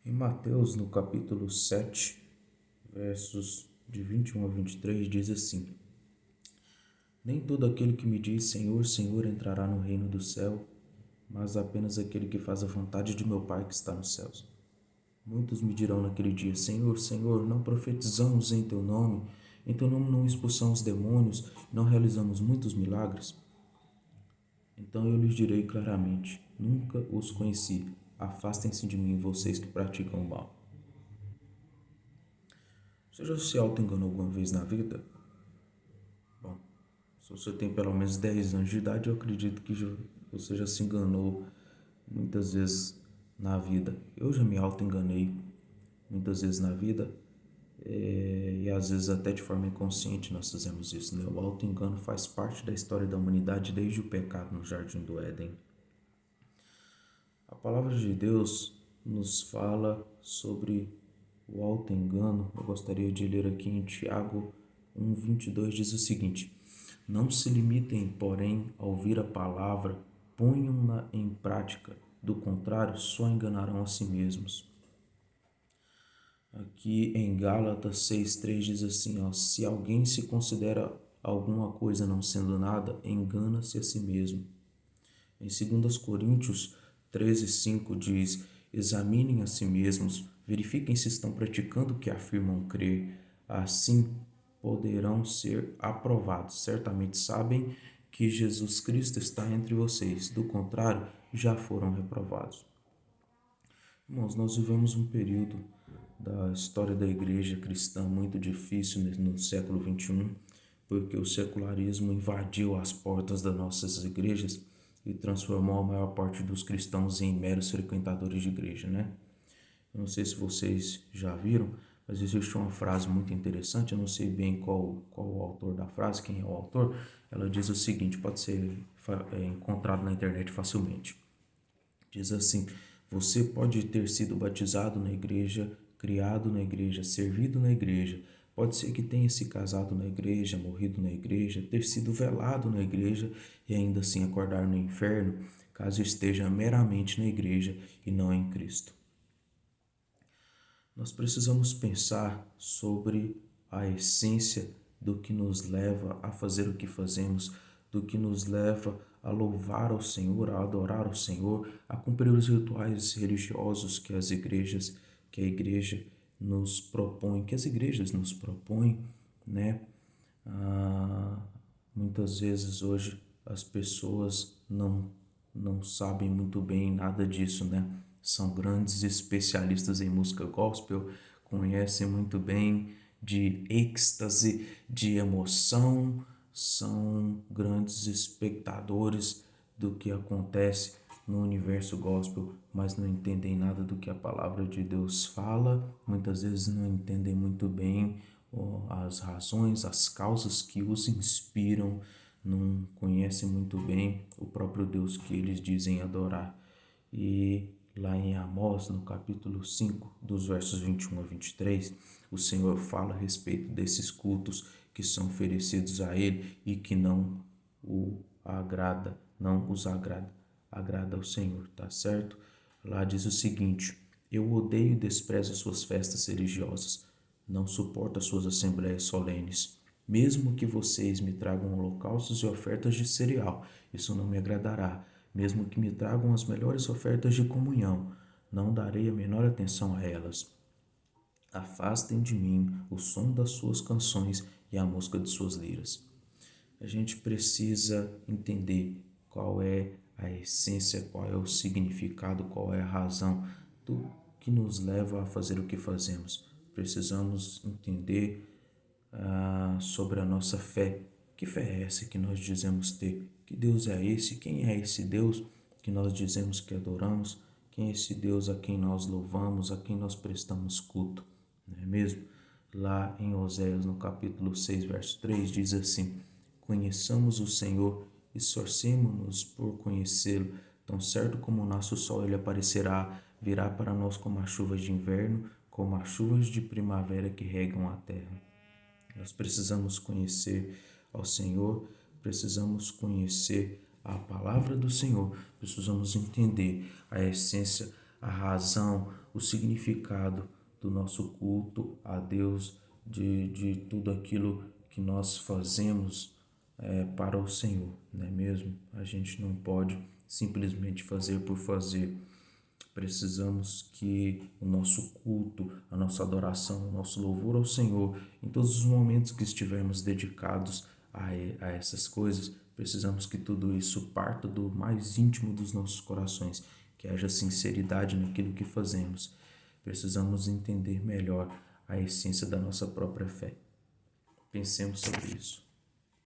Em Mateus, no capítulo 7, versos de 21 a 23, diz assim: Nem todo aquele que me diz Senhor, Senhor entrará no reino do céu, mas apenas aquele que faz a vontade de meu Pai que está nos céus. Muitos me dirão naquele dia: Senhor, Senhor, não profetizamos em teu nome não expulsamos demônios, não realizamos muitos milagres? Então eu lhes direi claramente: Nunca os conheci. Afastem-se de mim, vocês que praticam o mal. Você já se auto-enganou alguma vez na vida? Bom, se você tem pelo menos 10 anos de idade, eu acredito que você já se enganou muitas vezes na vida. Eu já me auto-enganei muitas vezes na vida, e às vezes até de forma inconsciente nós fazemos isso, né? O auto-engano faz parte da história da humanidade desde o pecado no Jardim do Éden. A palavra de Deus nos fala sobre o auto-engano. Eu gostaria de ler aqui em Tiago 1:22, diz o seguinte: Não se limitem, porém, a ouvir a palavra, ponham-na em prática, do contrário, só enganarão a si mesmos. Aqui em Gálatas 6:3 diz assim, ó, se alguém se considera alguma coisa não sendo nada, engana-se a si mesmo. Em 2 Coríntios 13:5 diz: Examinem a si mesmos, verifiquem se estão praticando o que afirmam crer, assim poderão ser aprovados. Certamente sabem que Jesus Cristo está entre vocês, do contrário, já foram reprovados. Irmãos, nós vivemos um período da história da igreja cristã muito difícil no século XXI, porque o secularismo invadiu as portas das nossas igrejas e transformou a maior parte dos cristãos em meros frequentadores de igreja, né? Eu não sei se vocês já viram, mas existe uma frase muito interessante, eu não sei bem qual o autor da frase, quem é o autor. Ela diz o seguinte, pode ser encontrado na internet facilmente. Diz assim: você pode ter sido batizado na igreja, criado na igreja, servido na igreja. Pode ser que tenha se casado na igreja, morrido na igreja, ter sido velado na igreja e ainda assim acordar no inferno, caso esteja meramente na igreja e não em Cristo. Nós precisamos pensar sobre a essência do que nos leva a fazer o que fazemos, do que nos leva a louvar ao Senhor, a adorar ao Senhor, a cumprir os rituais religiosos que a igreja nos propõe, que as igrejas nos propõem, né? Muitas vezes hoje as pessoas não sabem muito bem nada disso, né? São grandes especialistas em música gospel, conhecem muito bem de êxtase, de emoção, são grandes espectadores do que acontece no universo gospel, mas não entendem nada do que a palavra de Deus fala, muitas vezes não entendem muito bem as razões, as causas que os inspiram, não conhecem muito bem o próprio Deus que eles dizem adorar. E lá em Amós, no capítulo 5, dos versos 21 a 23, o Senhor fala a respeito desses cultos que são oferecidos a Ele e que não os agrada ao Senhor, tá certo? Lá diz o seguinte: eu odeio e desprezo as suas festas religiosas, não suporto as suas assembleias solenes. Mesmo que vocês me tragam holocaustos e ofertas de cereal, isso não me agradará. Mesmo que me tragam as melhores ofertas de comunhão, não darei a menor atenção a elas. Afastem de mim o som das suas canções e a música de suas liras. A gente precisa entender qual é a essência, qual é o significado, qual é a razão do que nos leva a fazer o que fazemos. Precisamos entender sobre a nossa fé. Que fé é essa que nós dizemos ter? Que Deus é esse? Quem é esse Deus que nós dizemos que adoramos? Quem é esse Deus a quem nós louvamos, a quem nós prestamos culto? Não é mesmo? Lá em Oséias, no capítulo 6, verso 3, diz assim: conheçamos o Senhor, esforcemo-nos por conhecê-lo. Tão certo como o nosso sol ele aparecerá, virá para nós como as chuvas de inverno, como as chuvas de primavera que regam a terra. Nós precisamos conhecer ao Senhor, precisamos conhecer a palavra do Senhor, precisamos entender a essência, a razão, o significado do nosso culto a Deus, de tudo aquilo que nós fazemos para o Senhor, não é mesmo? A gente não pode simplesmente fazer por fazer. Precisamos que o nosso culto, a nossa adoração, o nosso louvor ao Senhor, em todos os momentos que estivermos dedicados a essas coisas, precisamos que tudo isso parta do mais íntimo dos nossos corações, que haja sinceridade naquilo que fazemos. Precisamos entender melhor a essência da nossa própria fé. Pensemos sobre isso.